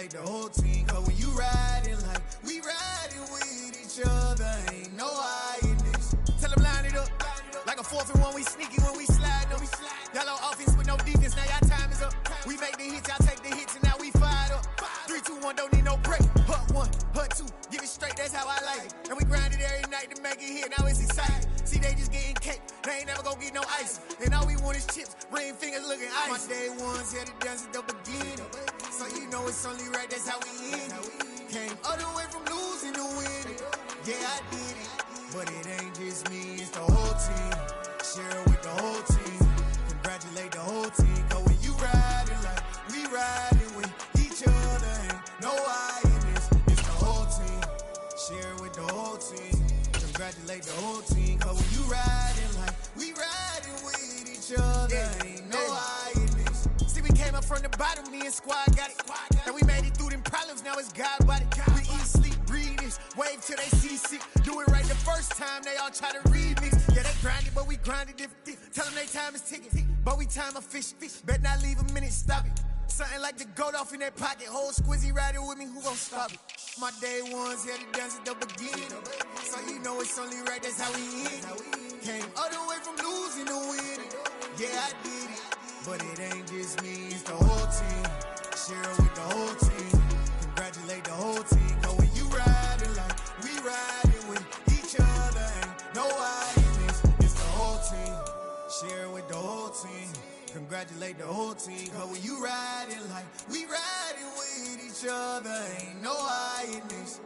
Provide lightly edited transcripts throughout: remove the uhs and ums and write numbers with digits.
congratulate the whole team. Cause when you riding like we riding with each other, ain't no hiding this. Tell them line it up. Like a 4th and 1, we sneaky when we slide them. Y'all on offense with no defense, now y'all time is up. We make the hits, y'all take the hits, and now we fired up. 3, 2, 1, don't need no break. Hut 1, hut 2, give it straight, that's how I like it. And we grind it every night to make it hit, now it's exciting. See, they just getting cake, they ain't never gonna get no ice. And all we want is chips, ring fingers looking ice. My day ones had to dance at the beginning. So you know it's only right, that's how we end it. Came all the way from losing to winning. Yeah, I did it. But it ain't just me, it's the whole team. Share it with the whole team. Congratulate the whole team. Cause when you riding like we riding with each other, ain't no hiding this. It's the whole team. Share it with the whole team. Congratulate the whole team. Cause when you riding like we riding with each other, ain't no hiding this. See, we came up from the bottom, me and squad got it. And we made it through them problems, now it's God body. We eat, sleep, breathe this. Wave till they see sick. Do it right the first time, they all try to remix. Yeah, they grinded, but we grinded different. Tell them they time is ticking, but we time a fish. Bet not leave a minute, stop it. Something like the goat off in that pocket. Whole squizzy riding with me, who gon' stop it? My day ones had to dance at the beginning. So you know it's only right, that's how we end it. Came all the way from losing to winning. Yeah, I did it. But it ain't just me, it's the whole team. Share it with the whole team. Congratulate the whole team. Cause when you riding like we riding with each other, ain't no hiding this. It's the whole team. Share it with the whole team. Congratulate the whole team. Cause when you riding like we riding with each other, ain't no hiding this.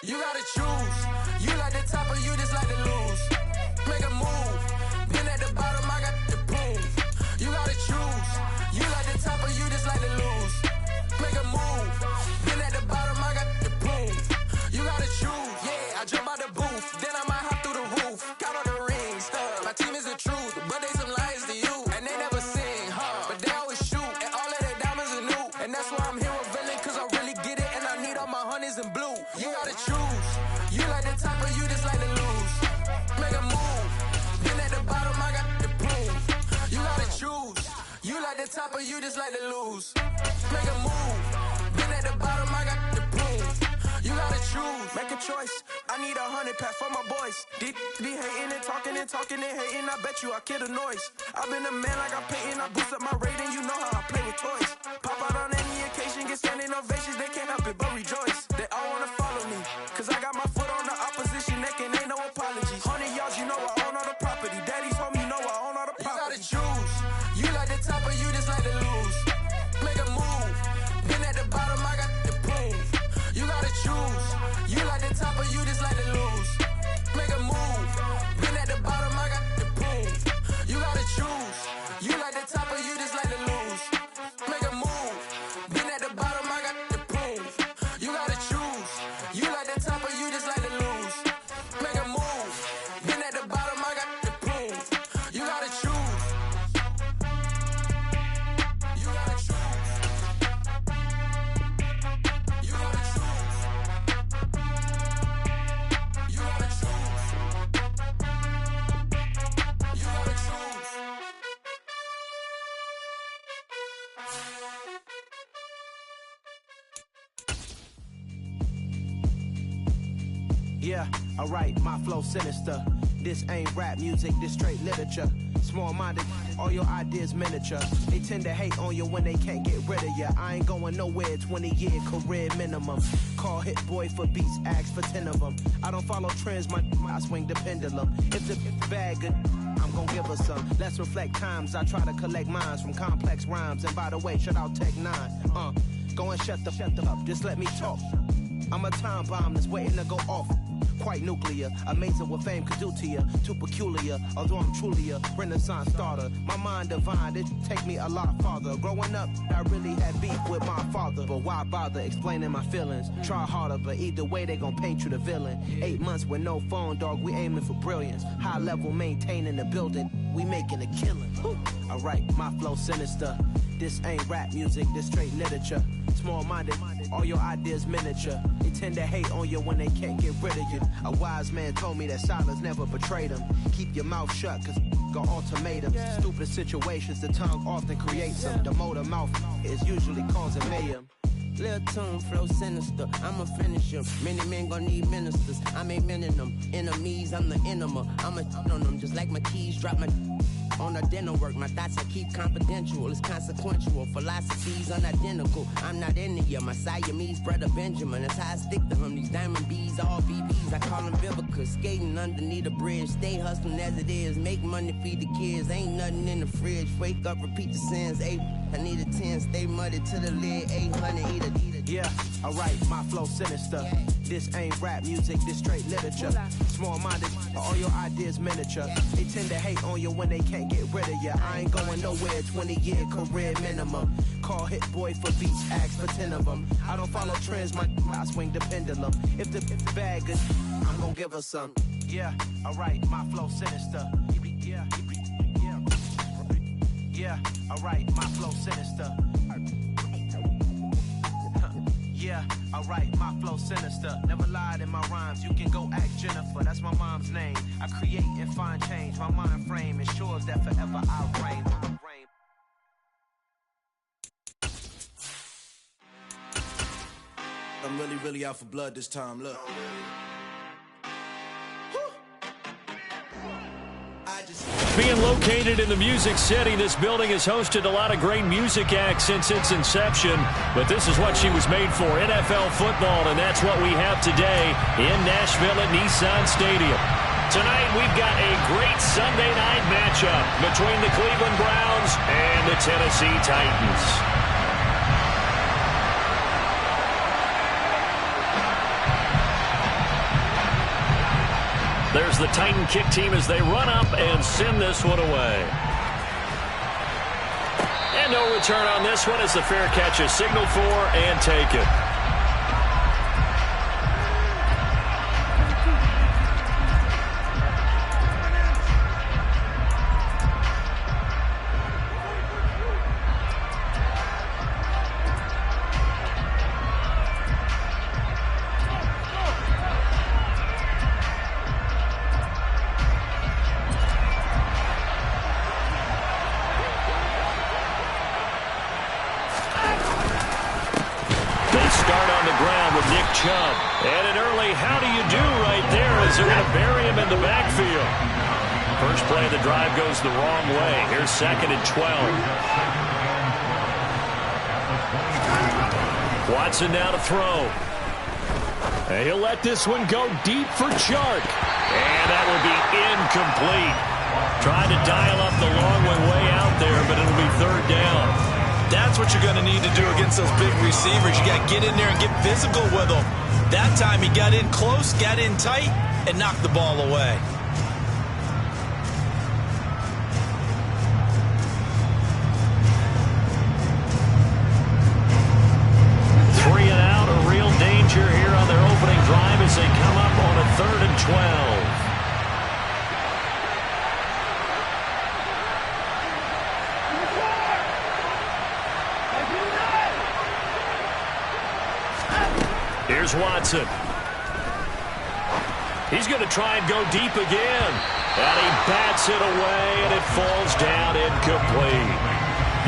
You gotta choose. You like the top or you just like to lose. Make a move. Been at the bottom, I got the prove. You gotta choose. You like the top or you just like to lose. Make a move. Been at the bottom, I got the prove. You gotta choose. Yeah, I jump out the booth. Then I might hop through the roof. Got all the rings, stuff. My team is the truth, but they some liars to you. And they never sing, but they always shoot. And all of their diamonds are new. And that's why I'm here with Villain, cause I really get it. And I need all my honeys in blue. You gotta choose. You like the top or you just like to lose. Make a move. Been at the bottom, I got the proof. You gotta choose. You like the top or you just like to lose. Make a move. Been at the bottom, I got the proof. You gotta choose. Make a choice. I need 100 pack for my boys. Be hating and talking and hating. I bet you I kill the noise. I've been a man like I'm Peyton. I boost up my rating. You know how I play with toys. Pop out on any occasion, get standing ovations. They can't help it but rejoice. They all wanna follow me, cause I got my foot on the opposition neck and ain't no apologies. 100 yards, you know I own all the property. Daddy's home, you know I own all the property. You gotta choose. You like the top or you just like to lose. Make a move. Been at the bottom, I got the proof. You gotta choose. You like the top or you just like to lose. Make a move. Been at the bottom, I got the proof. You gotta choose. You like the top or you just like to lose. Make a move. Been at the bottom, I got the proof. You gotta choose. You like the top or you just like to lose. Make a move. Been at the bottom, I got the proof. You gotta choose. You gotta choose. You gotta choose. You gotta choose. You gotta choose. Yeah, alright, my flow sinister. This ain't rap music, this straight literature. Small-minded, all your ideas miniature. They tend to hate on you when they can't get rid of you. I ain't going nowhere, 20-year career minimum. Call Hit Boy for beats, ask for 10 of them. I don't follow trends, I swing the pendulum. If the bag good, I'm gon' give her some. Let's reflect times, I try to collect minds from complex rhymes. And by the way, shout out Tech 9. Go and shut the up, just let me talk. I'm a time bomb that's waiting to go off. quite nuclear. Amazing what fame could do to you, too peculiar. Although I'm truly a Renaissance starter, my mind divine, it take me a lot farther. Growing up, I really had beef with my father, but why bother explaining my feelings? Try harder, but either way they gon' paint you the villain. 8 months with no phone, dog, we aiming for brilliance. High level, maintaining the building, we making a killing. Alright, my flow sinister. This ain't rap music, this straight literature. Small-minded, all your ideas miniature. They tend to hate on you when they can't get rid of you. A wise man told me that silence never betrayed him. Keep your mouth shut, cause got ultimatums. Stupid situations, the tongue often creates them. The motor mouth is usually causing mayhem. Lil' tune, flow sinister, I'ma finish him. Many men gon' need ministers, I'm a men in them. Enemies, I'm the enema, I'ma on them. Just like my keys, drop my on a dinner work. My thoughts I keep confidential, it's consequential. Philosophies unidentical, I'm not into ya. My Siamese brother Benjamin, that's how I stick to him. These diamond bees, all BBs, I call them Vivica. Skating underneath a bridge, stay hustling as it is. Make money, feed the kids, ain't nothing in the fridge. Wake up, repeat the sins, I need a 10, stay muddy to the lid, 800, eat a. Yeah, alright, my flow sinister. This ain't rap music, this straight literature. Small-minded, all your ideas miniature. They tend to hate on you when they can't get rid of you. I ain't going nowhere, 20-year career minimum. Call Hit Boy for beats, ask for 10 of them. I don't follow trends, I swing the pendulum. If the bag is, I'm gonna give her some. Yeah, alright, my flow sinister. Yeah, alright, my flow sinister. Yeah, alright, my flow sinister. Never lied in my rhymes, you can go ask Jennifer. That's my mom's name. I create and find change. My mind frame ensures that forever I reign. I'm really out for blood this time, look. Being located in the Music City, this building has hosted a lot of great music acts since its inception, but this is what she was made for, NFL football, and that's what we have today in Nashville at Nissan Stadium. Tonight, we've got a great Sunday night matchup between the Cleveland Browns and the Tennessee Titans. There's the Titan kick team as they run up and send this one away. And no return on this one as the fair catch is signaled for and taken. And an early how do you do right there as they're going to bury him in the backfield. First play of the drive goes the wrong way. Here's 2nd and 12. Watson now to throw. And he'll let this one go deep for Chark. And that will be incomplete. Trying to dial up the long way out there, but it'll be 3rd down. That's what you're going to need to do against those big receivers. You got to get in there and get physical with them. That time he got in close, got in tight, and knocked the ball away. Three and out, a real danger here on their opening drive as they come up on a 3rd and 12. Here's Watson. He's going to try and go deep again. And he bats it away, and it falls down incomplete.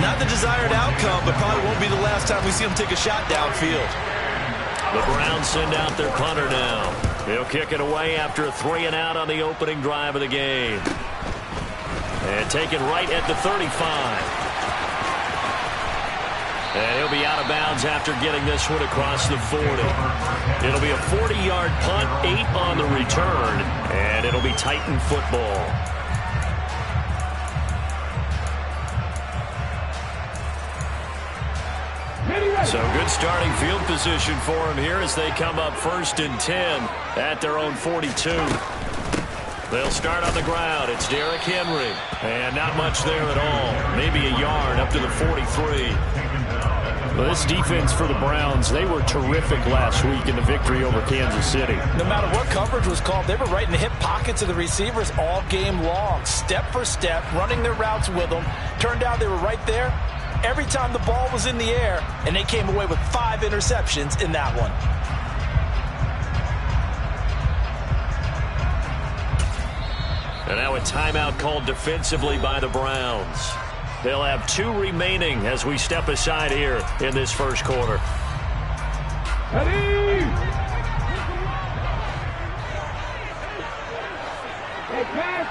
Not the desired outcome, but probably won't be the last time we see him take a shot downfield. The Browns send out their punter now. He'll kick it away after a 3 and out on the opening drive of the game. And taken right at the 35. And he'll be out of bounds after getting this one across the 40. It'll be a 40-yard punt, 8 on the return, and it'll be Titan football. Ready, So good starting field position for them here as they come up 1st and 10 at their own 42. They'll start on the ground. It's Derrick Henry. And not much there at all. Maybe a yard up to the 43. Well, this defense for the Browns, they were terrific last week in the victory over Kansas City. No matter what coverage was called, they were right in the hip pockets of the receivers all game long. Step for step, running their routes with them. Turned out they were right there every time the ball was in the air, and they came away with 5 interceptions in that one. And now a timeout called defensively by the Browns. They'll have 2 remaining as we step aside here in this first quarter. Ready? Hey, pass.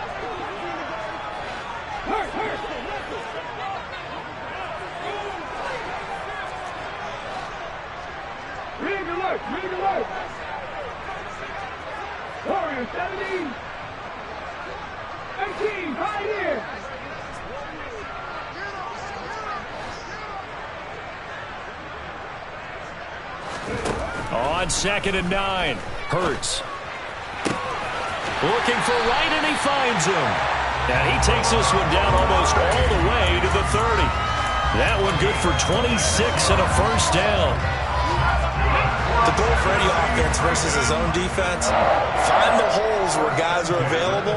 Hurt. Rig alert. Warrior 17. 18, right here. On 2nd and 9, Hurts. Looking for Wright, and he finds him. And he takes this one down almost all the way to the 30. That one good for 26 and a first down. The goal for any offense versus his own defense, find the holes where guys are available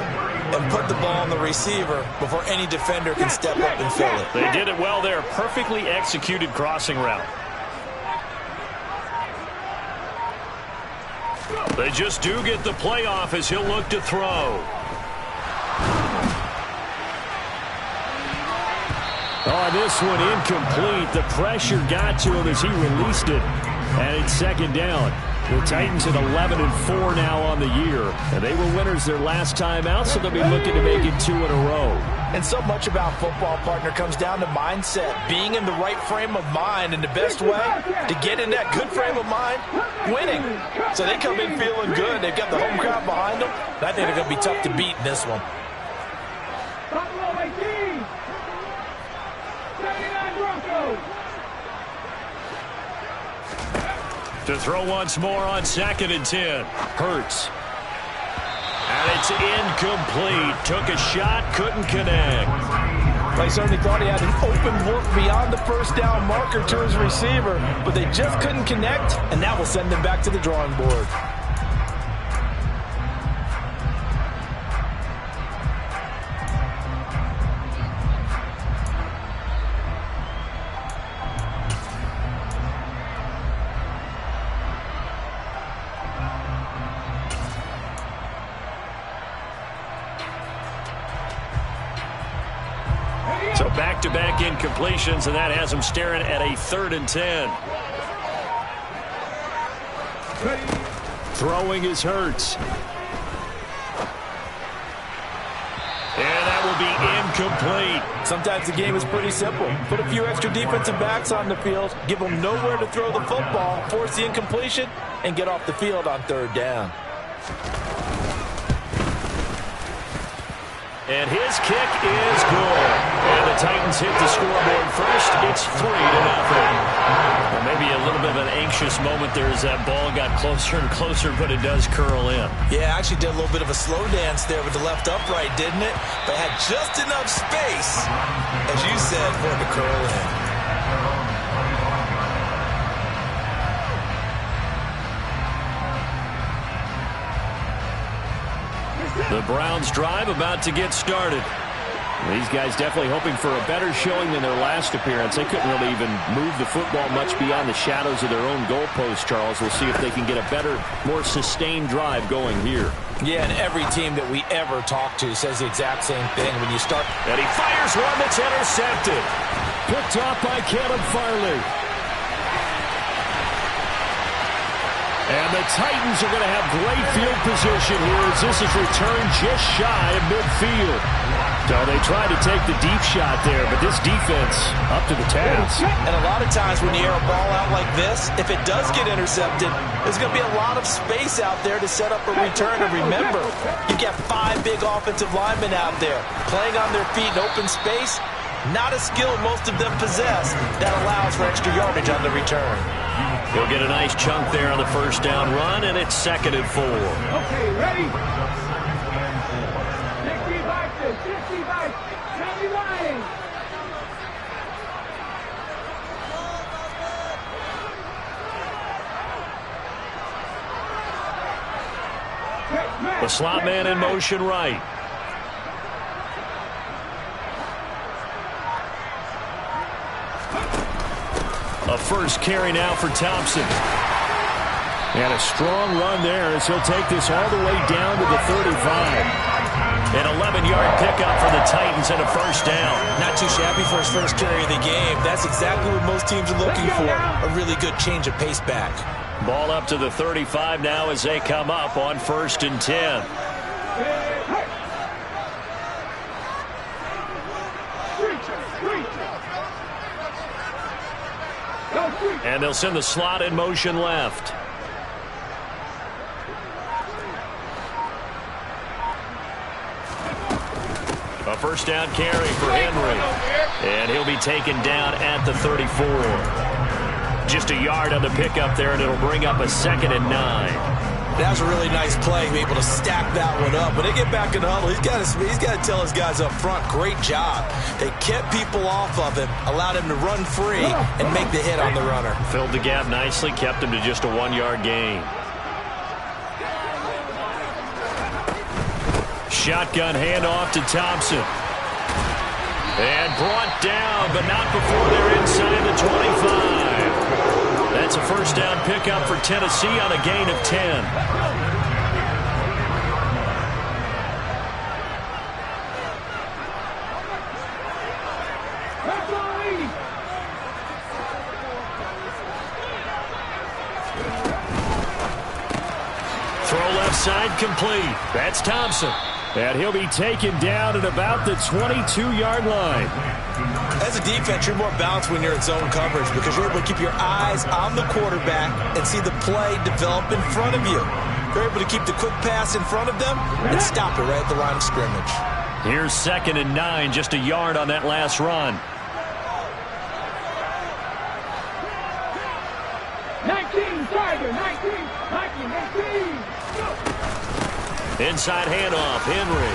and put the ball on the receiver before any defender can step up and fill it. They did it well there. Perfectly executed crossing route. They just do get the playoff as he'll look to throw. Oh, this one incomplete. The pressure got to him as he released it. And it's 2nd down. The Titans at 11-4 now on the year. And they were winners their last time out, so they'll be looking to make it 2 in a row. And so much about football, partner, comes down to mindset. Being in the right frame of mind, and the best way to get in that good frame of mind, winning. So they come in feeling good. They've got the home crowd behind them. And I think they're going to be tough to beat in this one. Buffalo 18. 79 Broncos. To throw once more on 2nd and 10. Hurts. And it's incomplete. Took a shot, couldn't connect. I certainly thought he had an open look beyond the first down marker to his receiver, but they just couldn't connect, and that will send them back to the drawing board. So back-to-back incompletions, and that has them staring at a 3rd and 10. Throwing is Hurts. And that will be incomplete. Sometimes the game is pretty simple. Put a few extra defensive backs on the field, give them nowhere to throw the football, force the incompletion, and get off the field on 3rd down. And his kick is good. And the Titans hit the scoreboard first. It's 3-0. Well, maybe a little bit of an anxious moment there as that ball got closer and closer, but it does curl in. Yeah, actually did a little bit of a slow dance there with the left upright, didn't it? But had just enough space, as you said, for it to curl in. The Browns drive about to get started. These guys definitely hoping for a better showing than their last appearance. They couldn't really even move the football much beyond the shadows of their own goalpost, Charles. We'll see if they can get a better, more sustained drive going here. Yeah, and every team that we ever talk to says the exact same thing. When you start... And he fires one that's intercepted. Picked off by Caleb Farley. And the Titans are going to have great field position here as this is returned just shy of midfield. So they tried to take the deep shot there, but this defense up to the task. And a lot of times when you air a ball out like this, if it does get intercepted, there's going to be a lot of space out there to set up a return. And remember, you've got 5 big offensive linemen out there playing on their feet in open space. Not a skill most of them possess that allows for extra yardage on the return. He'll get a nice chunk there on the first down run, and it's 2nd and 4. Okay, ready? 65, 99. The slot man in motion right. A first carry now for Thompson. And a strong run there as he'll take this all the way down to the 35. An 11-yard pickup for the Titans and a first down. Not too shabby for his first carry of the game. That's exactly what most teams are looking for. A really good change of pace back. Ball up to the 35 now as they come up on 1st and 10. And they'll send the slot in motion left. A first down carry for Henry. And he'll be taken down at the 34. Just a yard on the pickup there, and it'll bring up a 2nd and 9. That was a really nice play, be able to stack that one up. When they get back in the huddle, he's got to tell his guys up front, great job. They kept people off of him, allowed him to run free, and make the hit on the runner. Filled the gap nicely, kept him to just a 1-yard gain. Shotgun handoff to Thompson. And brought down, but not before they're inside the 25. That's a first down pickup for Tennessee on a gain of 10. Throw left side complete. That's Thompson. And he'll be taken down at about the 22-yard line. As a defense, you're more balanced when you're in zone coverage because you're able to keep your eyes on the quarterback and see the play develop in front of you. You're able to keep the quick pass in front of them and stop it right at the line of scrimmage. Here's 2nd and 9, just a yard on that last run. 19, Tiger, 19. Inside handoff, Henry.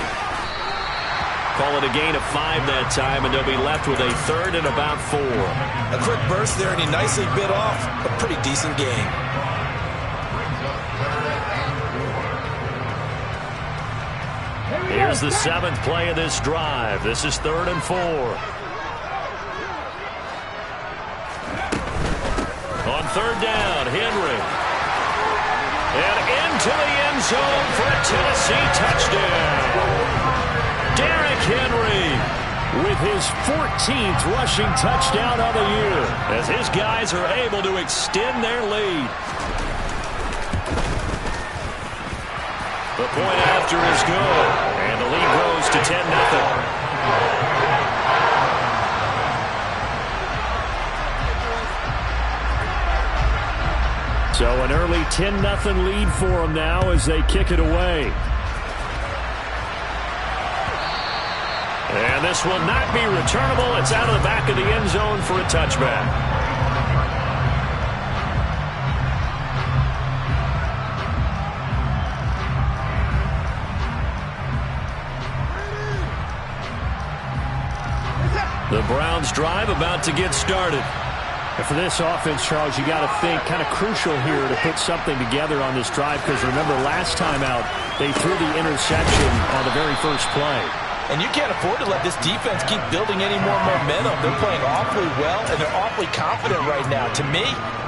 Call it a gain of 5 that time, and they'll be left with a 3rd and about 4. A quick burst there, and he nicely bit off a pretty decent gain. Here's the 7th play of this drive. This is 3rd and 4. On 3rd down, Henry. And into the end zone for a Tennessee touchdown. Derrick Henry with his 14th rushing touchdown of the year as his guys are able to extend their lead. The point after is good, and the lead grows to 10-0. So an early 10-0 lead for them now as they kick it away. And this will not be returnable. It's out of the back of the end zone for a touchback. The Browns drive about to get started. And for this offense, Charles, you got to think kind of crucial here to put something together on this drive because remember last time out they threw the interception on the very first play. And you can't afford to let this defense keep building any more momentum. They're playing awfully well, and they're awfully confident right now. To me,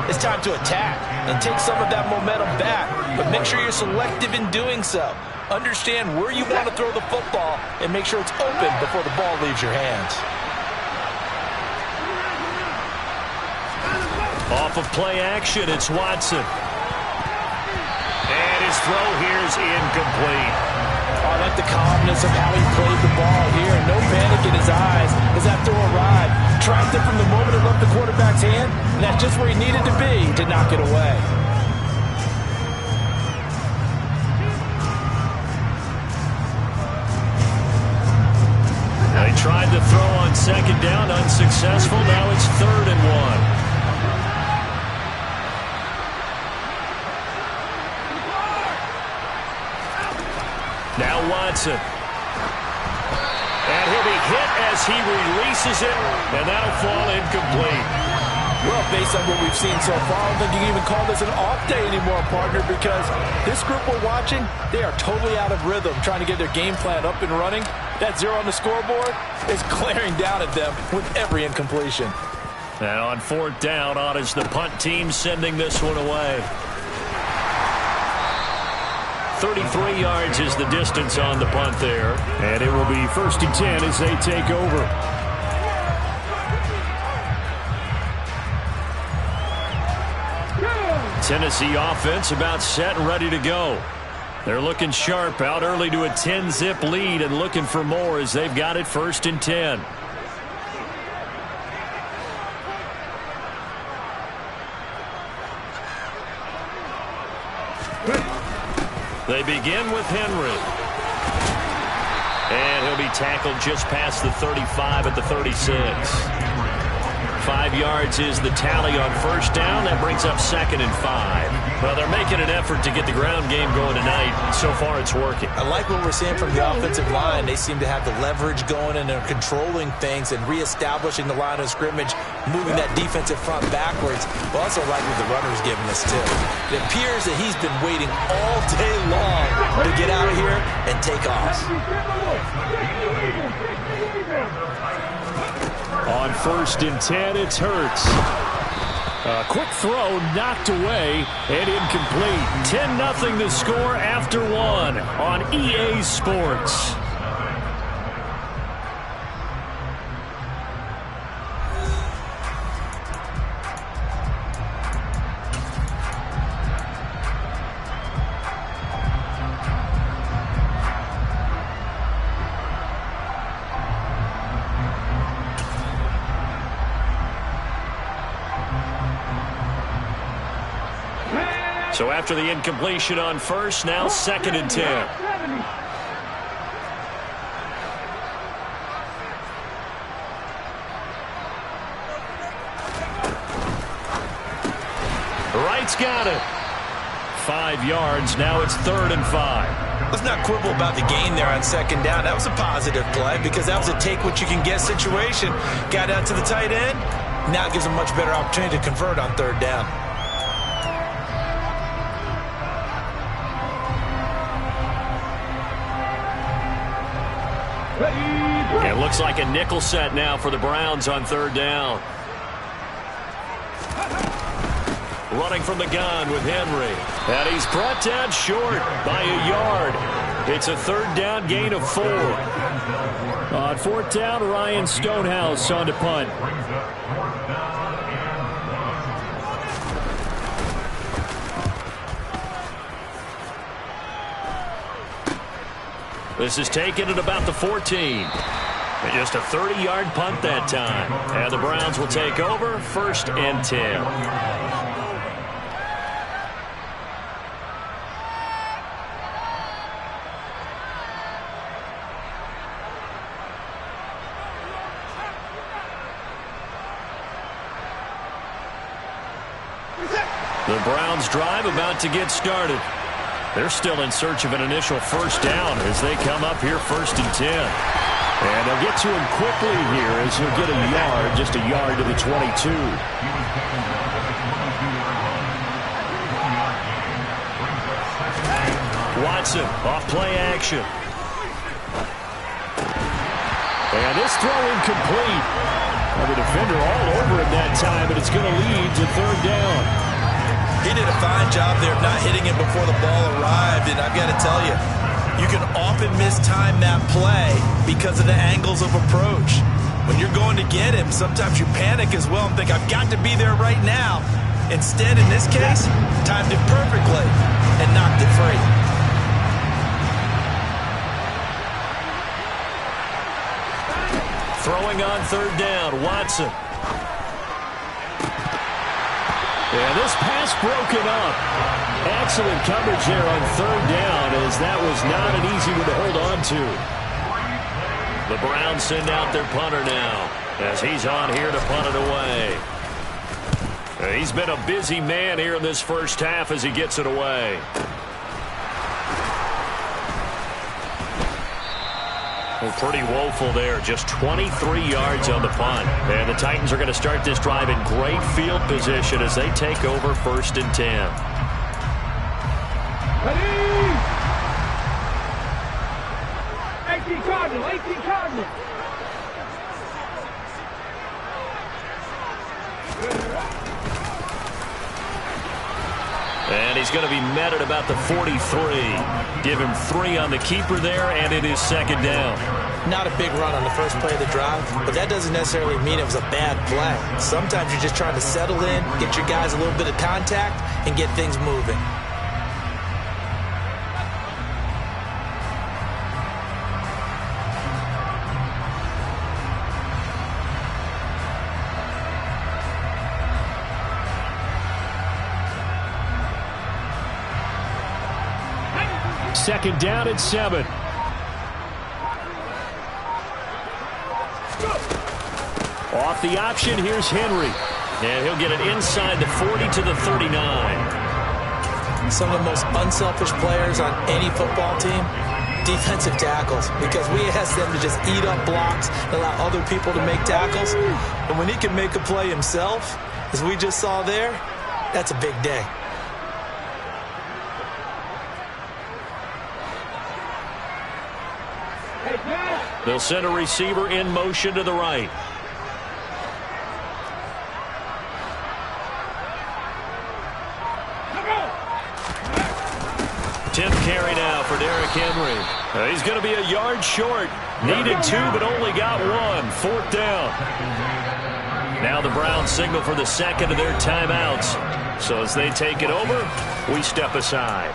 it's time to attack and take some of that momentum back. But make sure you're selective in doing so. Understand where you want to throw the football and make sure it's open before the ball leaves your hands. Off of play action, it's Watson. And his throw here is incomplete. I like the calmness of how he played the ball here. No panic in his eyes as that throw arrived. Tracked it from the moment it left the quarterback's hand, and that's just where he needed to be to knock it away. They tried to throw on second down, unsuccessful. Now it's 3rd and 1. Now Watson. And he'll be hit as he releases it, and that'll fall incomplete. Well, based on what we've seen so far, I don't think you can even call this an off day anymore, partner, because this group we're watching, they are totally out of rhythm, trying to get their game plan up and running. That 0 on the scoreboard is glaring down at them with every incompletion. And on 4th down, on is the punt team sending this one away. 33 yards is the distance on the punt there. And it will be 1st and 10 as they take over. Tennessee offense about set and ready to go. They're looking sharp, out early to a 10-zip lead and looking for more as they've got it 1st and 10. They begin with Henry. And he'll be tackled just past the 35 at the 36. 5 yards is the tally on 1st down. That brings up 2nd and 5. Well, they're making an effort to get the ground game going tonight. So far, it's working. I like what we're seeing from the offensive line. They seem to have the leverage going, and they're controlling things and reestablishing the line of scrimmage, moving that defensive front backwards. But also like what the runner's giving us, too. It appears that he's been waiting all day long to get out of here and take off. On 1st and 10, it's Hurts. A quick throw knocked away and incomplete. 10-0 the score after 1 on EA Sports. So after the incompletion on 1st, now 2nd and 10. Wright's got it. 5 yards. Now it's 3rd and 5. Let's not quibble about the gain there on 2nd down. That was a positive play because that was a take-what-you-can-get situation. Got out to the tight end. Now it gives them a much better opportunity to convert on 3rd down. It looks like a nickel set now for the Browns on 3rd down. Running from the gun with Henry. And he's brought down short by a yard. It's a 3rd down gain of 4. On 4th down, Ryan Stonehouse on to punt. This is taken at about the 14. And just a 30-yard punt that time. And the Browns will take over 1st and 10. The Browns drive about to get started. They're still in search of an initial 1st down as they come up here 1st and 10. And they'll get to him quickly here as he'll get a yard, just a yard to the 22. Watson off play action. And this throw incomplete. Well, the defender all over him that time, but it's going to lead to 3rd down. He did a fine job there of not hitting him before the ball arrived, and I've got to tell you, you can often mistime that play because of the angles of approach. When you're going to get him, sometimes you panic as well and think, I've got to be there right now. Instead, in this case, timed it perfectly and knocked it free. Throwing on 3rd down, Watson. And this pass broken up. Excellent coverage there on 3rd down as that was not an easy one to hold on to. The Browns send out their punter now as he's on here to punt it away. He's been a busy man here in this first half as he gets it away. Well, pretty woeful there. Just 23 yards on the punt. And the Titans are going to start this drive in great field position as they take over 1st and 10. Ready! 18 Cardinal, 18 Cardinal. And he's going to be met at about the 43. Give him 3 on the keeper there, and it is 2nd down. Not a big run on the first play of the drive, but that doesn't necessarily mean it was a bad play. Sometimes you're just trying to settle in, get your guys a little bit of contact, and get things moving. Second down and 7. Off the option, here's Henry. And he'll get it inside the 40 to the 39. Some of the most unselfish players on any football team, defensive tackles, because we ask them to just eat up blocks and allow other people to make tackles. And when he can make a play himself, as we just saw there, that's a big day. They'll send a receiver in motion to the right. Tim carry now for Derrick Henry. He's going to be a yard short. Needed 2, but only got 1. 4th down. Now the Browns signal for the second of their timeouts. So as they take it over, we step aside.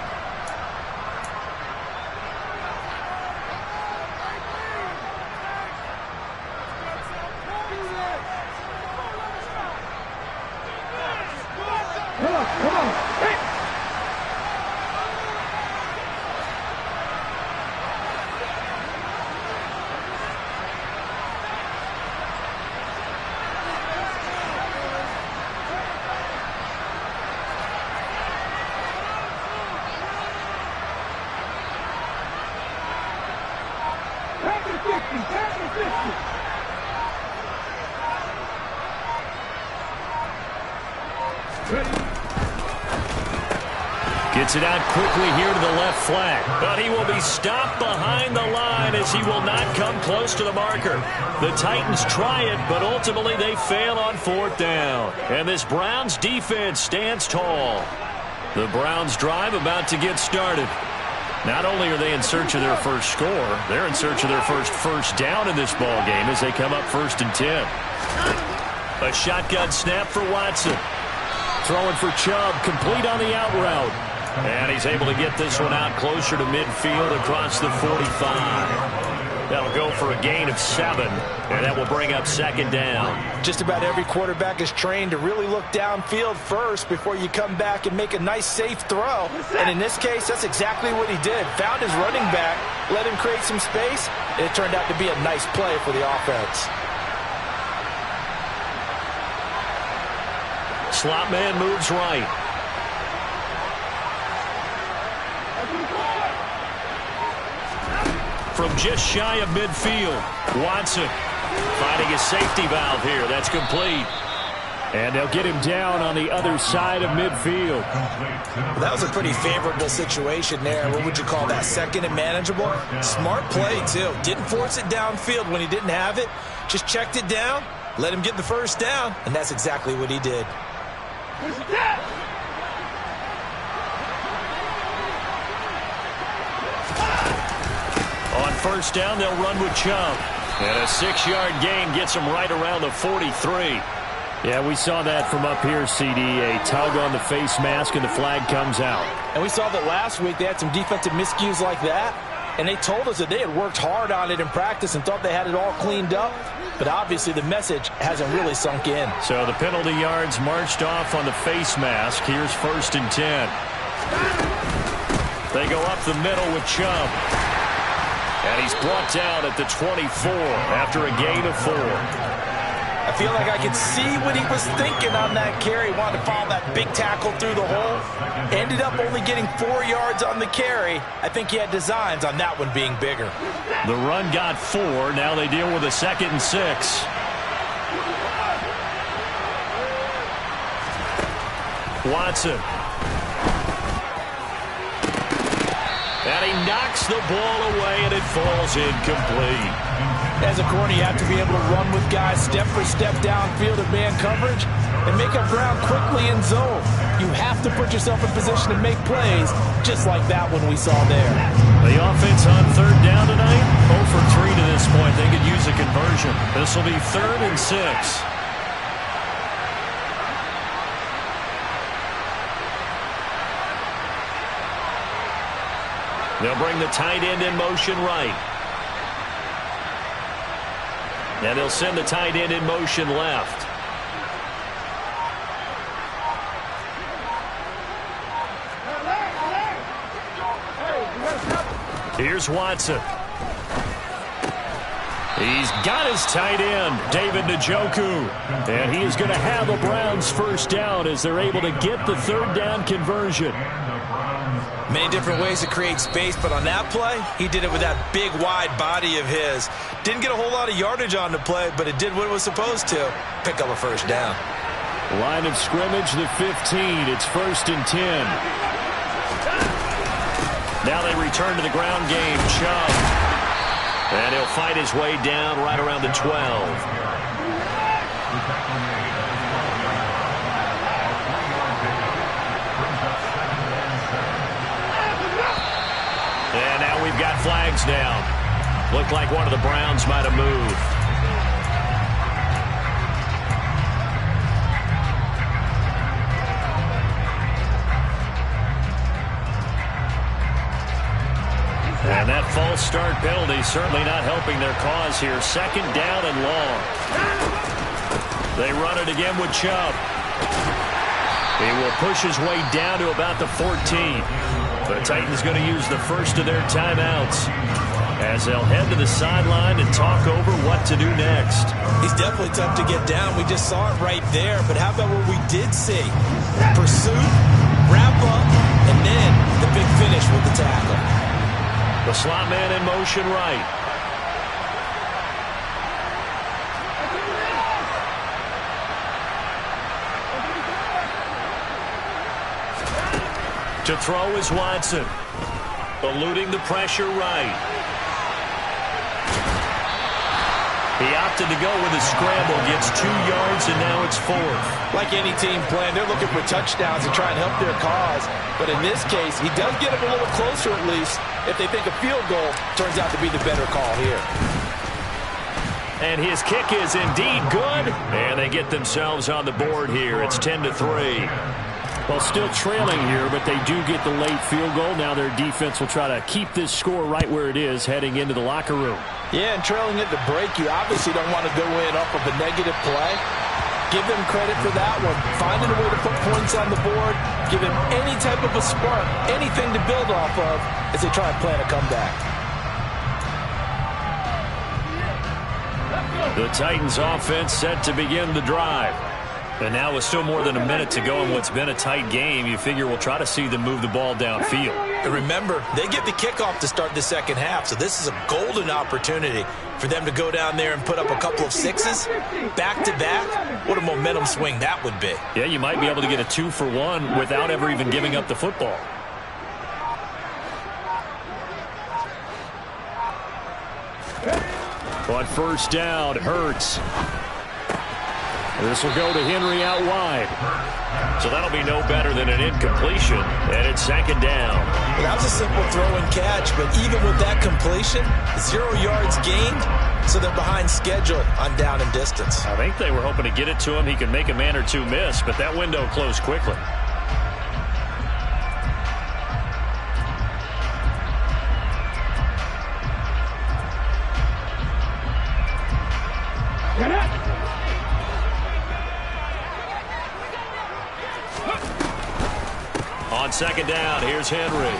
Gets it out quickly here to the left flank. But he will be stopped behind the line as he will not come close to the marker. The Titans try it, but ultimately they fail on 4th down. And this Browns defense stands tall. The Browns drive about to get started. Not only are they in search of their first score, they're in search of their first down in this ball game as they come up 1st and 10. A shotgun snap for Watson. Throwing for Chubb, complete on the out route. And he's able to get this one out closer to midfield across the 45. That'll go for a gain of 7, and that will bring up 2nd down. Just about every quarterback is trained to really look downfield first before you come back and make a nice, safe throw. And in this case, that's exactly what he did. Found his running back, let him create some space, and it turned out to be a nice play for the offense. Slot man moves right. From just shy of midfield, Watson finding his safety valve here. That's complete. And they'll get him down on the other side of midfield. That was a pretty favorable situation there. What would you call that? 2nd and manageable? Smart play, too. Didn't force it downfield when he didn't have it. Just checked it down, let him get the 1st down, and that's exactly what he did. On 1st down, they'll run with Chubb. And a 6-yard gain gets him right around the 43. Yeah, we saw that from up here, CD. A tug on the face mask, and the flag comes out. And we saw that last week they had some defensive miscues like that. And they told us that they had worked hard on it in practice and thought they had it all cleaned up. But obviously the message hasn't really sunk in. So the penalty yards marched off on the face mask. Here's 1st and 10. They go up the middle with Chubb. And he's brought down at the 24 after a gain of 4. I feel like I could see what he was thinking on that carry. Wanted to follow that big tackle through the hole. Ended up only getting 4 yards on the carry. I think he had designs on that one being bigger. The run got 4. Now they deal with a 2nd and 6. Watson. And he knocks the ball away, and it falls incomplete. As a corner, you have to be able to run with guys step for step downfield at man coverage and make up ground quickly in zone. You have to put yourself in position to make plays, just like that one we saw there. The offense on 3rd down tonight, 0 for 3 to this point. They could use a conversion. This will be 3rd and 6. They'll bring the tight end in motion right. And they'll send the tight end in motion left. Here's Watson. He's got his tight end, David Njoku. And he is going to have a Browns 1st down as they're able to get the 3rd down conversion. Many different ways to create space, but on that play, he did it with that big, wide body of his. Didn't get a whole lot of yardage on the play, but it did what it was supposed to. Pick up a 1st down. Line of scrimmage, the 15. It's 1st and 10. Now they return to the ground game. Chubb. And he'll fight his way down right around the 12. And now we've got flags down. Looked like one of the Browns might have moved. And that false start penalty certainly not helping their cause here. 2nd down and long. They run it again with Chubb. He will push his way down to about the 14. The Titans going to use the first of their timeouts as they'll head to the sideline and talk over what to do next. He's definitely tough to get down. We just saw it right there. But how about what we did see? Pursuit, wrap up, and then the big finish with the tackle. The slot man in motion right. To throw is Watson. Eluding the pressure right. He opted to go with a scramble. Gets 2 yards, and now it's 4th. Like any team playing, they're looking for touchdowns to try and help their cause. But in this case, he does get them a little closer at least if they think a field goal turns out to be the better call here. And his kick is indeed good. And they get themselves on the board here. It's 10-3. Well, still trailing here, but they do get the late field goal. Now their defense will try to keep this score right where it is heading into the locker room. Yeah, and trailing at the break, you obviously don't want to go in off of a negative play. Give them credit for that one. Finding a way to put points on the board, give them any type of a spark, anything to build off of as they try and plan a comeback. The Titans offense set to begin the drive. And now with still more than a minute to go in what's been a tight game, you figure we'll try to see them move the ball downfield. And remember, they get the kickoff to start the 2nd half, so this is a golden opportunity for them to go down there and put up a couple of 6s back-to-back. What a momentum swing that would be. Yeah, you might be able to get a 2-for-1 without ever even giving up the football. On 1st down, Hurts. This will go to Henry out wide. So that'll be no better than an incompletion. And it's 2nd down. Well, that was a simple throw and catch, but even with that completion, 0 yards gained, so they're behind schedule on down and distance. I think they were hoping to get it to him. He could make a man or two miss, but that window closed quickly. On 2nd down, here's Henry.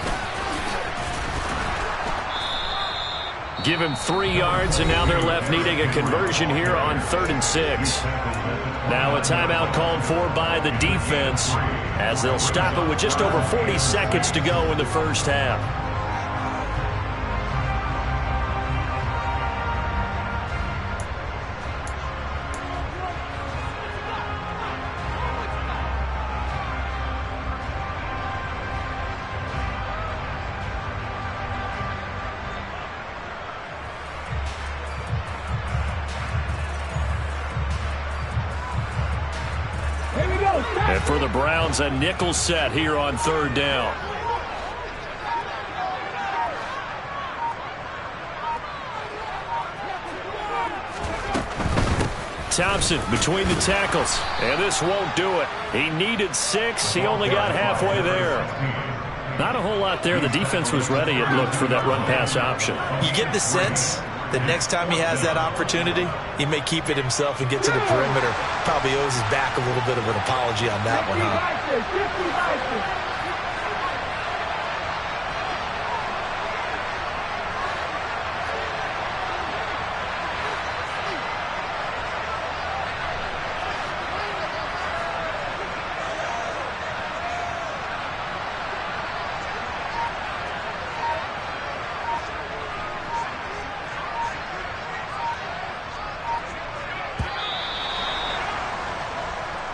Give him 3 yards, and now they're left needing a conversion here on 3rd and 6. Now a timeout called for by the defense as they'll stop it with just over 40 seconds to go in the first half. And for the Browns, a nickel set here on 3rd down. Thompson between the tackles, and this won't do it. He needed 6. He only got halfway there. Not a whole lot there. The defense was ready, it looked, for that run-pass option. You get the sense that next time he has that opportunity, he may keep it himself and get to the perimeter. Probably owes his back a little bit of an apology on that one, huh?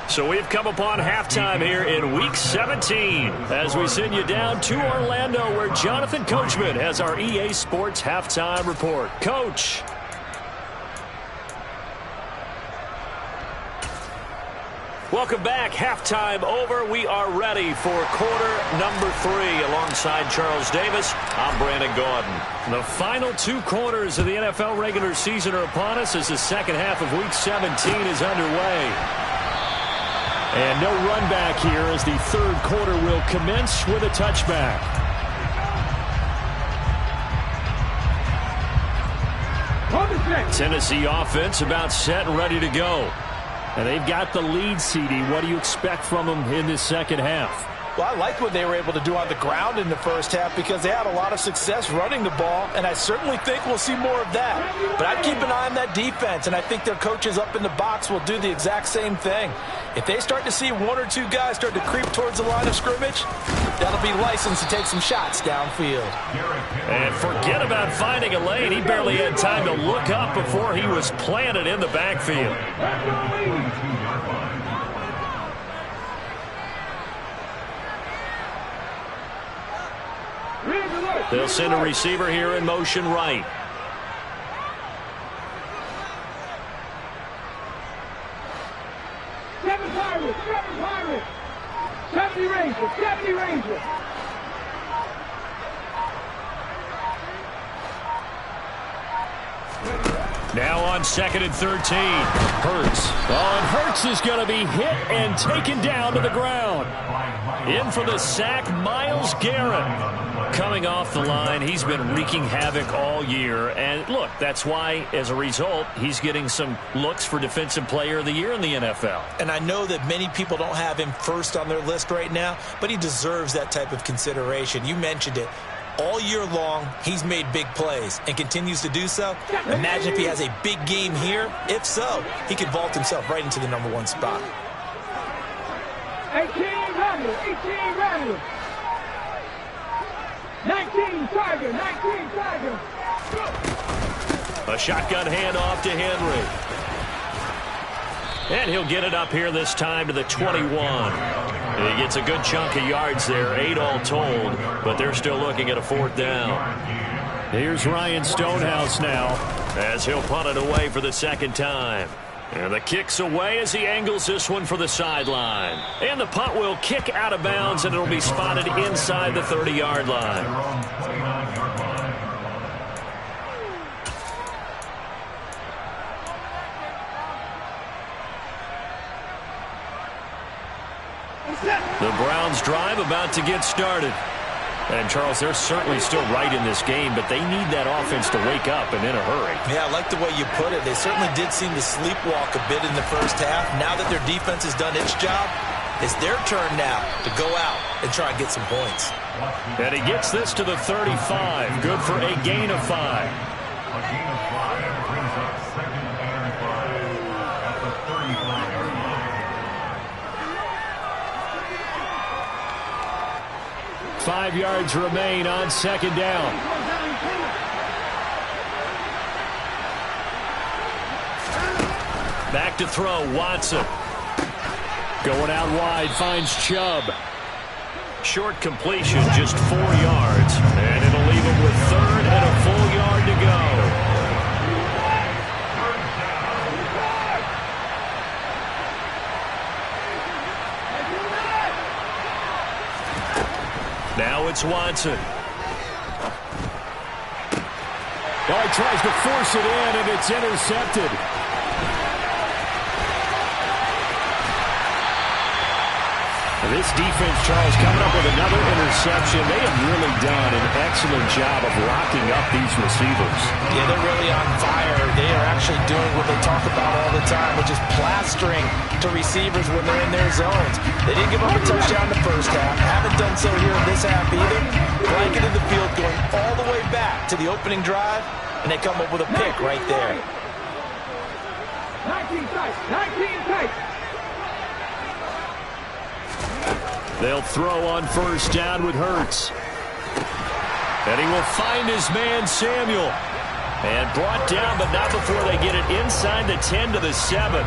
So we've come upon halftime here in Week 17 as we send you down to Orlando where Jonathan Coachman has our EA Sports Halftime Report. Coach. Welcome back. Halftime over. We are ready for quarter number 3 alongside Charles Davis. I'm Brandon Gaudin. The final 2 quarters of the NFL regular season are upon us as the second half of Week 17 is underway. And no run back here as the 3rd quarter will commence with a touchback. Tennessee offense about set and ready to go. And they've got the lead, CD. What do you expect from them in this second half? Well, I liked what they were able to do on the ground in the first half because they had a lot of success running the ball, and I certainly think we'll see more of that. But I'd keep an eye on that defense, and I think their coaches up in the box will do the exact same thing. If they start to see 1 or 2 guys start to creep towards the line of scrimmage, that'll be licensed to take some shots downfield. And forget about finding a lane. He barely had time to look up before he was planted in the backfield. They'll send a receiver here in motion right. Seven Pirates. 70 Rangers. Now on 2nd and 13. Hurts. Oh, and Hurts is going to be hit and taken down to the ground. In for the sack, Myles Garrett. Coming off the line, he's been wreaking havoc all year. And look, that's why, as a result, he's getting some looks for Defensive Player of the Year in the NFL. And I know that many people don't have him first on their list right now, but he deserves that type of consideration. You mentioned it. All year long, he's made big plays and continues to do so. Imagine if he has a big game here. If so, he could vault himself right into the #1 spot. 18 Randall. 19 Tiger. A shotgun handoff to Henry. And he'll get it up here this time to the 21. He gets a good chunk of yards there, 8 all told, but they're still looking at a 4th down. Here's Ryan Stonehouse now as he'll punt it away for the 2nd time. And the kick's away as he angles this one for the sideline. And the punt will kick out of bounds, and it'll be spotted inside the 30-yard line. The Browns drive about to get started. And, Charles, they're certainly still right in this game, but they need that offense to wake up and in a hurry. Yeah, I like the way you put it. They certainly did seem to sleepwalk a bit in the first half. Now that their defense has done its job, it's their turn now to go out and try and get some points. And he gets this to the 35. Good for a gain of 5. A gain of 5 brings up 2nd and 5 at the 35-yard line. 5 yards remain on 2nd down. Back to throw, Watson. Going out wide, finds Chubb. Short completion, just 4 yards. And it'll leave him with 3rd and a full yard to go. Now it's Watson. Oh, he tries to force it in, and it's intercepted. This defense, Charles, coming up with another interception. They have really done an excellent job of locking up these receivers. Yeah, they're really on fire. They are actually doing what they talk about all the time, which is plastering to receivers when they're in their zones. They didn't give up a touchdown in the first half. Haven't done so here in this half either. Blanketed the field going all the way back to the opening drive, and they come up with a pick right there. 19 tight. 19 tight. They'll throw on 1st down with Hurts. And he will find his man, Samuel. And brought down, but not before they get it inside the 10 to the 7. 77.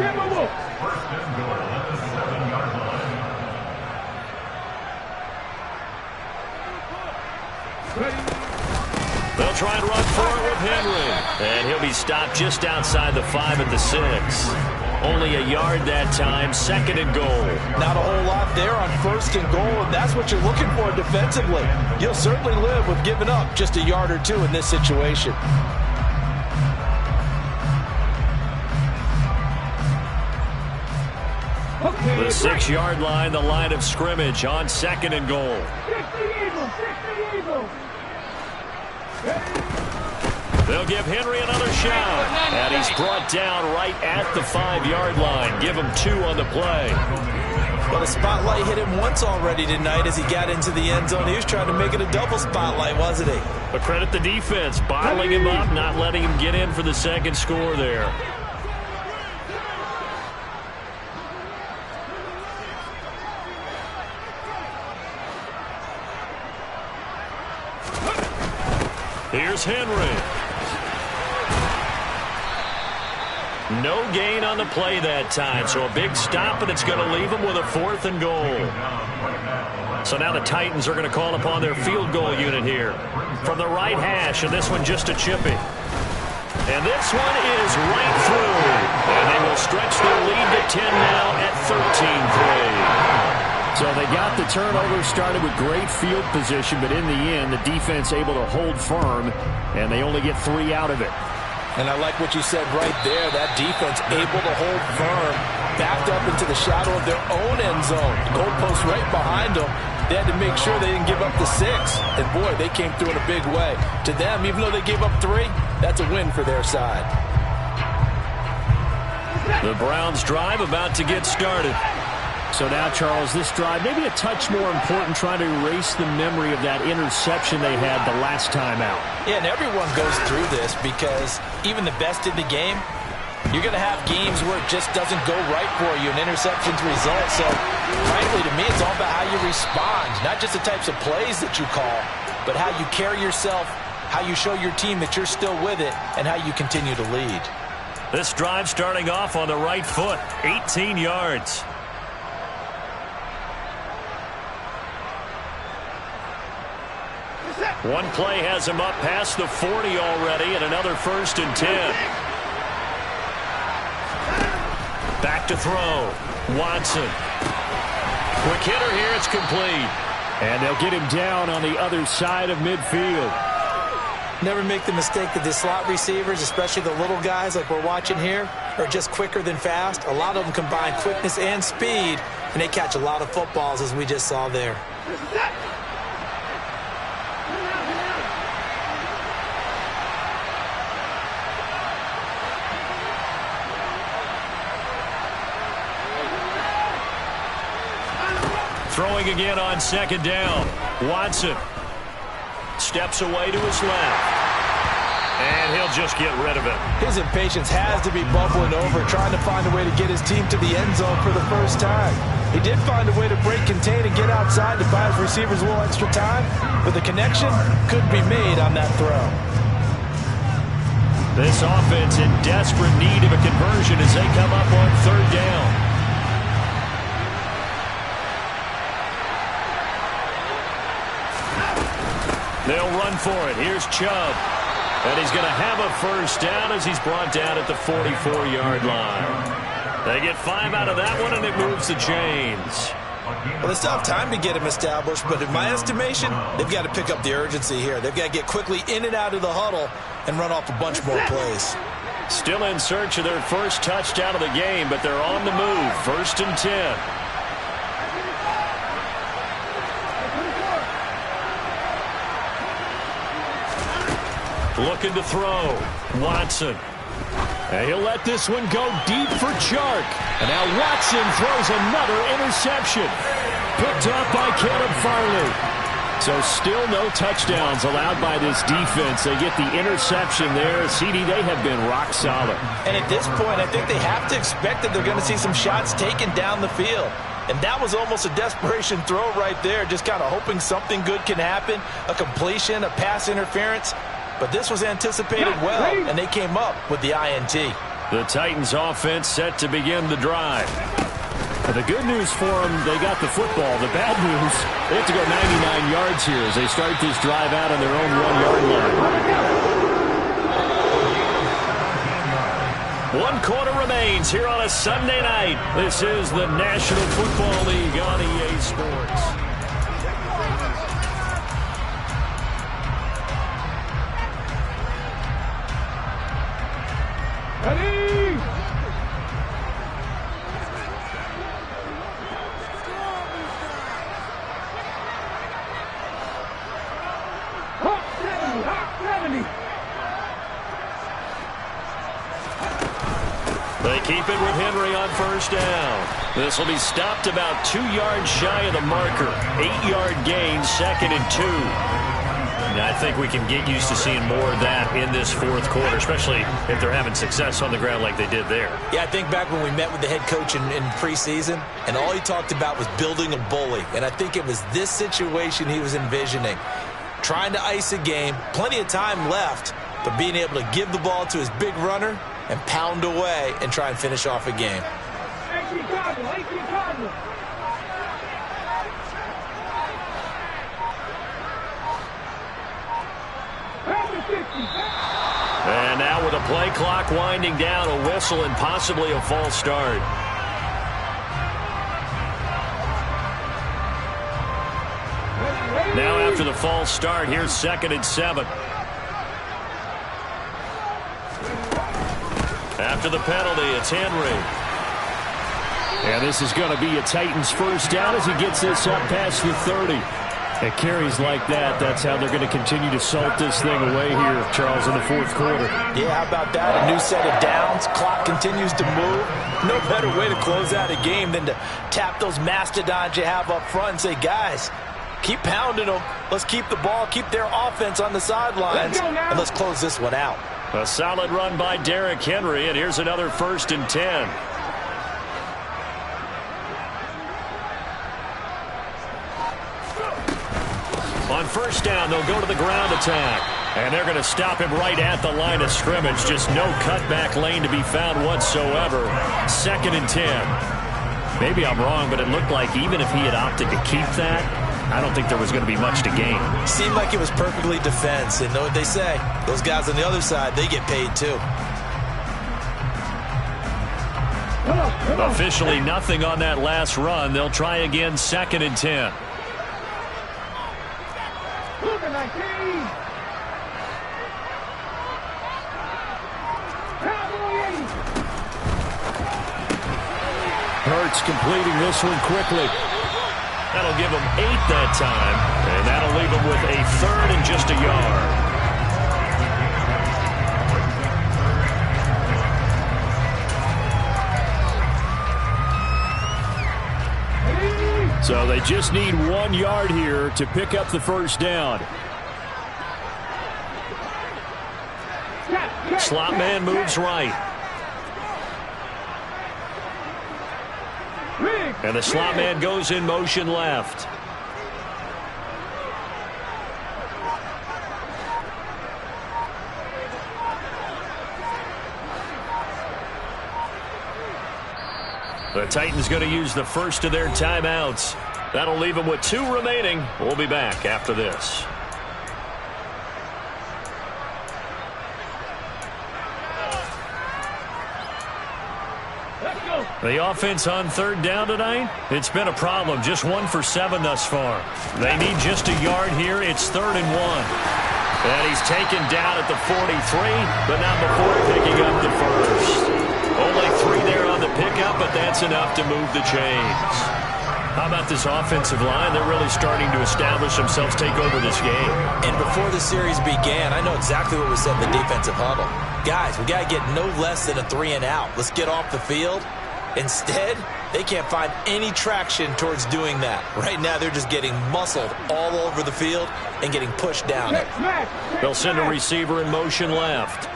1st and goal at the 7-yard line. They'll try and run for it with Henry. And he'll be stopped just outside the 5 at the 6. Only a yard that time, 2nd and goal. Not a whole lot there on 1st and goal, and that's what you're looking for defensively. You'll certainly live with giving up just a yard or 2 in this situation. The 6-yard line, the line of scrimmage on 2nd and goal. 60 Eagles. 60 Eagles. They'll give Henry another shot. And he's brought down right at the 5-yard line. Give him 2 on the play. Well, the spotlight hit him once already tonight as he got into the end zone. He was trying to make it a double spotlight, wasn't he? But credit the defense, bottling him up, not letting him get in for the 2nd score there. Here's Henry. No gain on the play that time, so a big stop, and it's going to leave them with a 4th and goal. So now the Titans are going to call upon their field goal unit here. From the right hash, and this one just a chippy. And this one is right through. And they will stretch their lead to 10 now at 13-3. So they got the turnover started with great field position, but in the end, the defense able to hold firm, and they only get 3 out of it. And I like what you said right there. That defense able to hold firm, backed up into the shadow of their own end zone. The goalpost right behind them. They had to make sure they didn't give up the 6. And, boy, they came through in a big way. To them, even though they gave up 3, that's a win for their side. The Browns drive about to get started. So now, Charles, this drive maybe a touch more important, trying to erase the memory of that interception they had the last time out. Yeah, and everyone goes through this because even the best in the game, you're going to have games where it just doesn't go right for you, and interceptions result. So, frankly, to me, it's all about how you respond, not just the types of plays that you call, but how you carry yourself, how you show your team that you're still with it, and how you continue to lead. This drive starting off on the right foot, 18 yards. One play has him up past the 40 already, and another 1st and 10. Back to throw. Watson. Quick hitter here. It's complete. And they'll get him down on the other side of midfield. Never make the mistake that the slot receivers, especially the little guys like we're watching here, are just quicker than fast. A lot of them combine quickness and speed, and they catch a lot of footballs, as we just saw there. Throwing again on second down. Watson steps away to his left. And he'll just get rid of it. His impatience has to be bubbling over, trying to find a way to get his team to the end zone for the first time. He did find a way to break contain and get outside to buy his receivers a little extra time, but the connection couldn't be made on that throw. This offense in desperate need of a conversion as they come up on third down. They'll run for it. Here's Chubb. And he's going to have a first down as he's brought down at the 44-yard line. They get 5 out of that one, and it moves the chains. Well, they still have time to get him established, but in my estimation, they've got to pick up the urgency here. They've got to get quickly in and out of the huddle and run off a bunch more plays. Still in search of their first touchdown of the game, but they're on the move. 1st and 10. Looking to throw. Watson. And he'll let this one go deep for Chark. And now Watson throws another interception. Picked up by Caleb Farley. So still no touchdowns allowed by this defense. They get the interception there. CD, they have been rock solid. And at this point, I think they have to expect that they're going to see some shots taken down the field. And that was almost a desperation throw right there, just kind of hoping something good can happen, a completion, a pass interference. But this was anticipated well, and they came up with the INT. The Titans offense set to begin the drive. The good news for them, they got the football. The bad news, they have to go 99 yards here as they start this drive out on their own 1-yard line. 1 quarter remains here on a Sunday night. This is the National Football League on EA Sports. Ready? Hot 70. They keep it with Henry on first down. This will be stopped about 2 yards shy of the marker. 8-yard gain, 2nd and 2. And I think we can get used to seeing more of that in this 4th quarter, especially if they're having success on the ground like they did there. Yeah, I think back when we met with the head coach in preseason, and all he talked about was building a bully. And I think it was this situation he was envisioning. Trying to ice a game, plenty of time left, but being able to give the ball to his big runner and pound away and try and finish off a game. And now with a play clock winding down, a whistle and possibly a false start. Now after the false start, here's 2nd and 7. After the penalty, it's Henry. And this is going to be a Titans first down as he gets this up past the 30. At carries like that, that's how they're going to continue to salt this thing away here, Charles, in the 4th quarter. Yeah, how about that? A new set of downs. Clock continues to move. No better way to close out a game than to tap those mastodons you have up front and say, guys, keep pounding them. Let's keep the ball, keep their offense on the sidelines, and let's close this one out. A solid run by Derrick Henry, and here's another 1st and 10. On first down, they'll go to the ground attack. And they're going to stop him right at the line of scrimmage. Just no cutback lane to be found whatsoever. 2nd and 10. Maybe I'm wrong, but it looked like even if he had opted to keep that, I don't think there was going to be much to gain. Seemed like it was perfectly defense. And know what they say? Those guys on the other side, they get paid too. Officially nothing on that last run. They'll try again, 2nd and 10. Hurts completing this one quickly. That'll give him 8 that time, and that'll leave him with a 3rd and just a yard. So So they just need 1 yard here to pick up the first down. Slot man moves right. And the slot man goes in motion left. The Titans going to use the first of their timeouts. That'll leave them with 2 remaining. We'll be back after this. The offense on third down tonight, it's been a problem. Just 1 for 7 thus far. They need just a yard here. It's 3rd and 1. And he's taken down at the 43, but not before picking up the first. Only 3 there on the pickup, but that's enough to move the chains. How about this offensive line? They're really starting to establish themselves, take over this game. And before the series began, I know exactly what was said in the defensive huddle. Guys, we got to get no less than a 3 and out. Let's get off the field. Instead, they can't find any traction towards doing that. Right now, they're just getting muscled all over the field and getting pushed down. They'll send a receiver in motion left.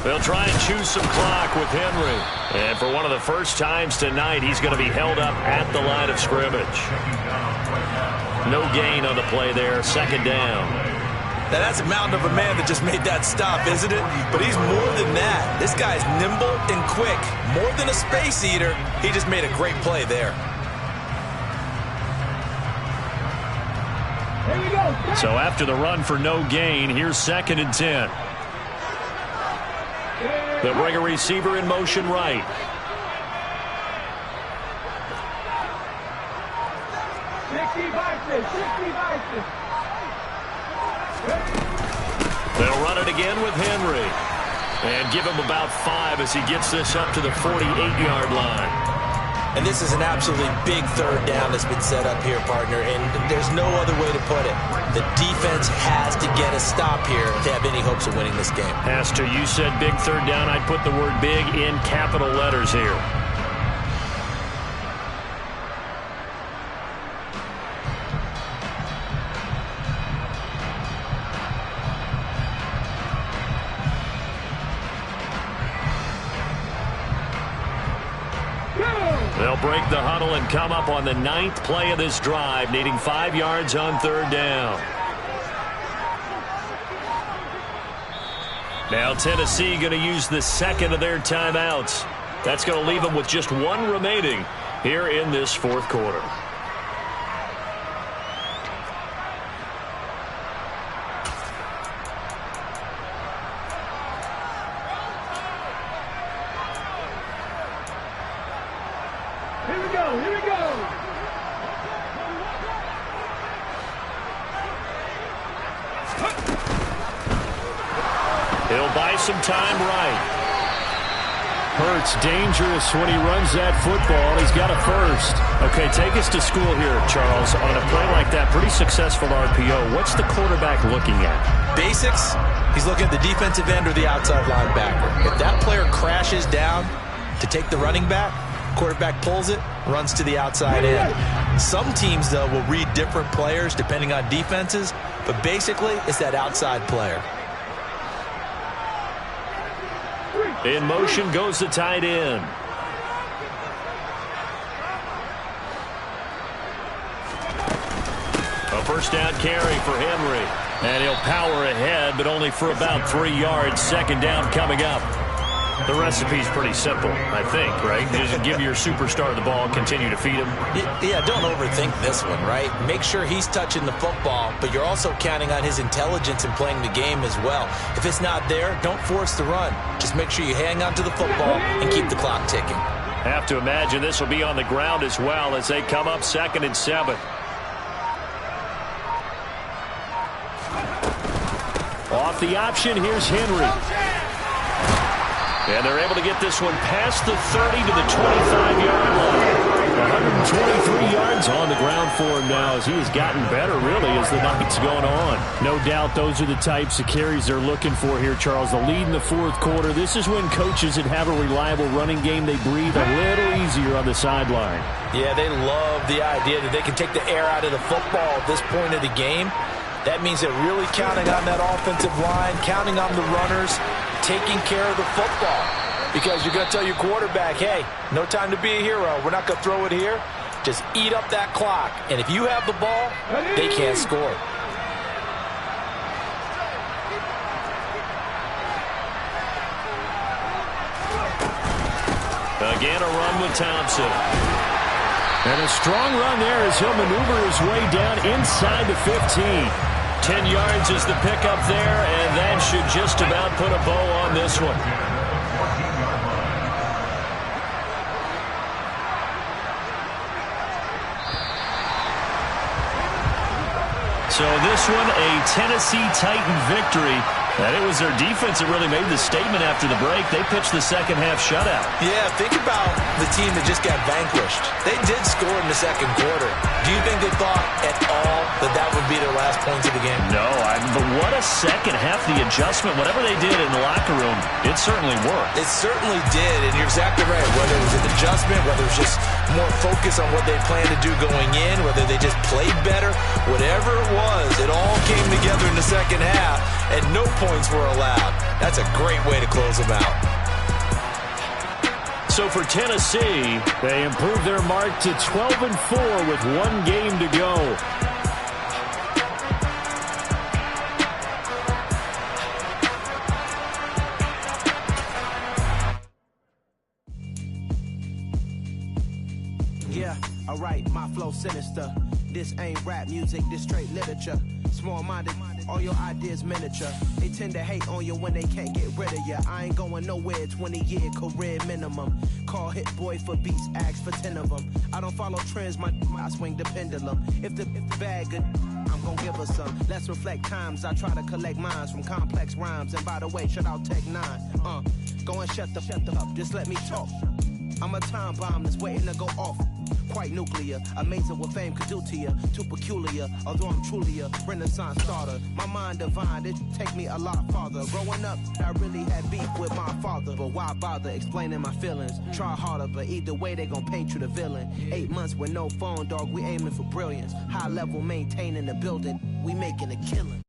They'll try and choose some clock with Henry. And for one of the first times tonight, he's going to be held up at the line of scrimmage. No gain on the play there. 2nd down. Now that's a mountain of a man that just made that stop, isn't it? But he's more than that. This guy's nimble and quick. More than a space eater. He just made a great play there. So after the run for no gain, here's 2nd and 10. They'll bring a receiver in motion right. They'll run it again with Henry. And give him about 5 as he gets this up to the 48-yard line. And this is an absolutely big 3rd down that's been set up here, partner. And there's no other way to put it. The defense has to get a stop here to have any hopes of winning this game. Has to. You said big 3rd down. I'd put the word big in capital letters here. They'll break the huddle and come up on the 9th play of this drive, needing 5 yards on 3rd down. Now Tennessee going to use the 2nd of their timeouts. That's going to leave them with just 1 remaining here in this 4th quarter. He'll buy some time right. Hurts dangerous when he runs that football. He's got a first. Okay, take us to school here, Charles. On a play like that, pretty successful RPO. What's the quarterback looking at? Basics, he's looking at the defensive end or the outside linebacker. If that player crashes down to take the running back, quarterback pulls it, runs to the outside end. Some teams, though, will read different players depending on defenses, but basically it's that outside player. In motion goes the tight end. A first down carry for Henry. And he'll power ahead, but only for about 3 yards. 2nd down coming up. The recipe's pretty simple, I think, right? Just give your superstar the ball, continue to feed him. Yeah, don't overthink this one, right? Make sure he's touching the football, but you're also counting on his intelligence in playing the game as well. If it's not there, don't force the run. Just make sure you hang on to the football and keep the clock ticking. Have to imagine this will be on the ground as well as they come up 2nd and 7. Off the option, here's Henry. And they're able to get this one past the 30 to the 25-yard line. 123 yards on the ground for him now as he has gotten better, really, as the night's going on. No doubt those are the types of carries they're looking for here, Charles. The lead in the fourth quarter. This is when coaches that have a reliable running game, they breathe a little easier on the sideline. Yeah, they love the idea that they can take the air out of the football at this point of the game. That means they're really counting on that offensive line, counting on the runners, taking care of the football. Because you're going to tell your quarterback, hey, no time to be a hero. We're not going to throw it here. Just eat up that clock. And if you have the ball, they can't score. Again, a run with Thompson. And a strong run there as he'll maneuver his way down inside the 15. 10 yards is the pickup there, and that should just about put a bow on this one. So this one, a Tennessee Titan victory. And it was their defense that really made the statement after the break. They pitched the second half shutout. Yeah, think about the team that just got vanquished. They did score in the second quarter. Do you think they thought at all that that would be their last points of the game? No, but what a second half. The adjustment, whatever they did in the locker room, it certainly worked. It certainly did, and you're exactly right. Whether it was an adjustment, whether it was just more focus on what they planned to do going in, whether they just played better, whatever it was, it all came together in the second half, and no points were allowed. That's a great way to close them out. So for Tennessee, they improved their mark to 12-4 with one game to go. Yeah, alright, my flow sinister. This ain't rap music, this straight literature. Small-minded, all your ideas miniature. They tend to hate on you when they can't get rid of you. I ain't going nowhere, 20-year career minimum. Call Hit Boy for beats, ask for 10 of them. I don't follow trends, I swing the pendulum. If the bag good, I'm gonna give her some. Let's reflect times, I try to collect minds from complex rhymes. And by the way, shut out Tech 9. Go and shut the up, just let me talk. I'm a time bomb that's waiting to go off. Quite nuclear, amazing what fame could do to you. Too peculiar, although I'm truly a renaissance starter. My mind divine, it take me a lot farther. Growing up, I really had beef with my father. But why bother explaining my feelings? Try harder, but either way they gon' paint you the villain. 8 months with no phone, dog, we aiming for brilliance. High level maintaining the building, we making a killing.